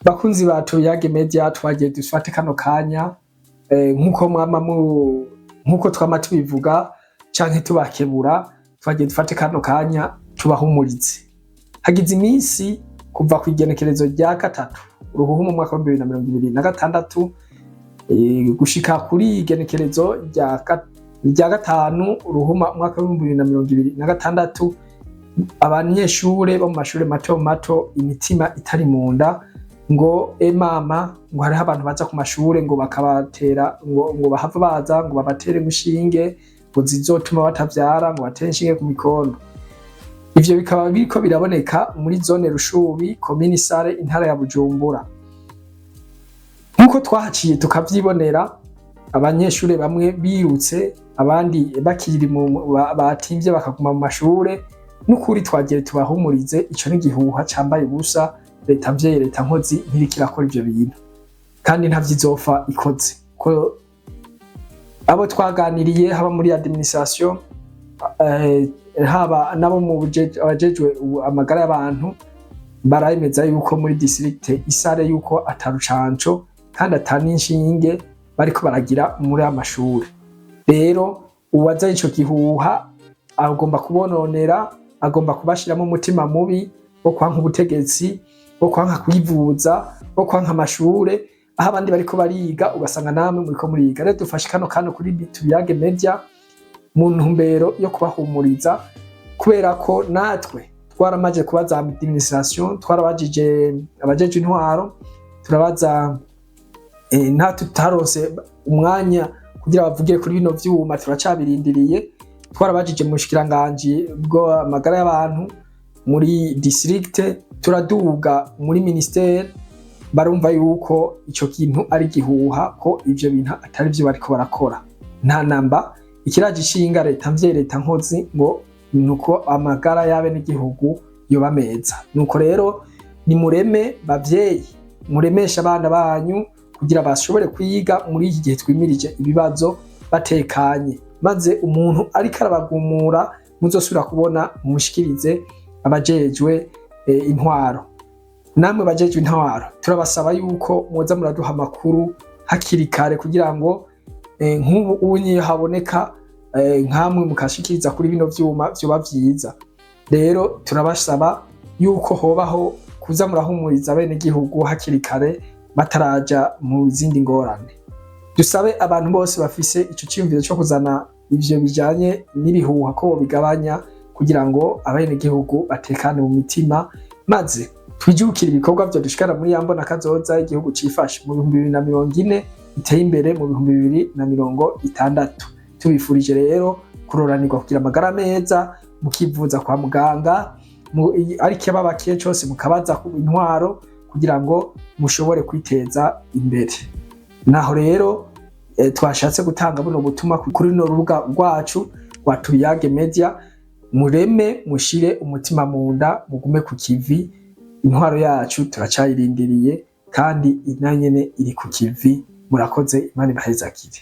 Bakunzi ba Tuyage Media, twagiye dufate kano kanya nkuko twama tubivuga canke tubakebura, twagiye dufate kano kanya tubahumurize. Hagize iminsi kuva kw'igenekerezo rya gatatu Ruhuhuma mu mwaka wa 2026 gushika kuri igenekerezo rya gatanu Ruhuma mu mwaka wa 2026, abanyeshure bo mu mashure mato mato imitima itari munda ngo mama ngo hariho abantu baza ku mashure ngo bakabatera ngo bahava baza ngo babatere inshinge ngo zizotuma batavyara ngo batere inshinge ku mikondo. Ivyo bikaba biriko biraboneka muri zone Rushubi, komine Sare, intara ya Bujumbura. Nkuko twahaciye tukavyibonera, abanyeshure bamwe birutse, abandi bakiri batimvye bakaguma mu mashure. Nukuri twagiye tubahumurize, ico ni gihuha cambaye ubusa. Leta mvyeyi, leta nkozi ntirikira ivyo bintu kandi ntavyizofa ikoze. Ko abo twaganiriye haba muri administration haba nabo mu abajejwe amagara y'abantu barayemeza yuko muri district Isare yuko atarucanco kandi ataninshinge bariko baragira muri amashuri. Rero uwaza ico gihuha agomba kubononera, agomba kubashiramo umutima mubi wo kwanka ubutegetsi, wo kwanka kwivuza, wo kwanka amashure, aho abandi bariko bariga ugasanga namwe muriko muriga. Rero dufashe kano kuri Tuyage Media mu ntumbero yo kubahumuriza, kubera ko natwe twaramaje kubaza administration, twarabajije abajeje intwaro, turabaza nta tutarose umwanya kugira bavugire kuri bino vyuma, turacabirindiriye. Twarabajije mu bushikiranganje bwo amagara y'abantu muri district, turaduga muri ministere, barumva yuko ico kintu ari gihuha, ko ivyo bintu atari byo bariko barakora. Nta namba ikiraje ishinga leta mvye, leta nkozi ngo nuko amagara yabe n'igihugu yoba meza. Nuko rero ni mureme bavyeyi, muremesha abana banyu kugira bashobore kwiga muri iki gihe twimirije ibibazo batekanye, maze umuntu ariko arabagumura muzosubira kubona mushikirize abajejwe intwaro. Namwe bajejwe intwaro turabasaba yuko muza muraduha amakuru hakiri kare kugira ngo nk'ubu unye haboneka nkamwe mukashikiriza kuri bino vyuma vyoba vyiza. Rero turabasaba yuko hobaho kuza murahumuriza bene gihugu hakiri kare bataraja mu zindi ngorane. Dusabe abantu bose bafise ico ciyumviro cyo kuzana ivyo bijanye n'ibihuha ko bigabanya, kugira ngo abene gihugu batekane mu mitima, maze twijukira ibikorwa byo dushikara muri yambona kazoza igihugu cifashe mu 2040 iteye imbere mu 2060. Tubifurije rero kuroranirwa kugira amagara meza, mukivuza kwa muganga, ariko ababakiye cyose mukabaza ku intwaro kugira ngo mushobore kwiteza imbere. Naho rero twashatse gutanga buno butuma kuri no rubuga rwacu rwa Tuyage Media. Mureme mushire umutima munda, mugume ku kivi. Intwaro yacu turacayirindiriye kandi inanyene iri ku kivi. Murakoze, Imana ibahezagire.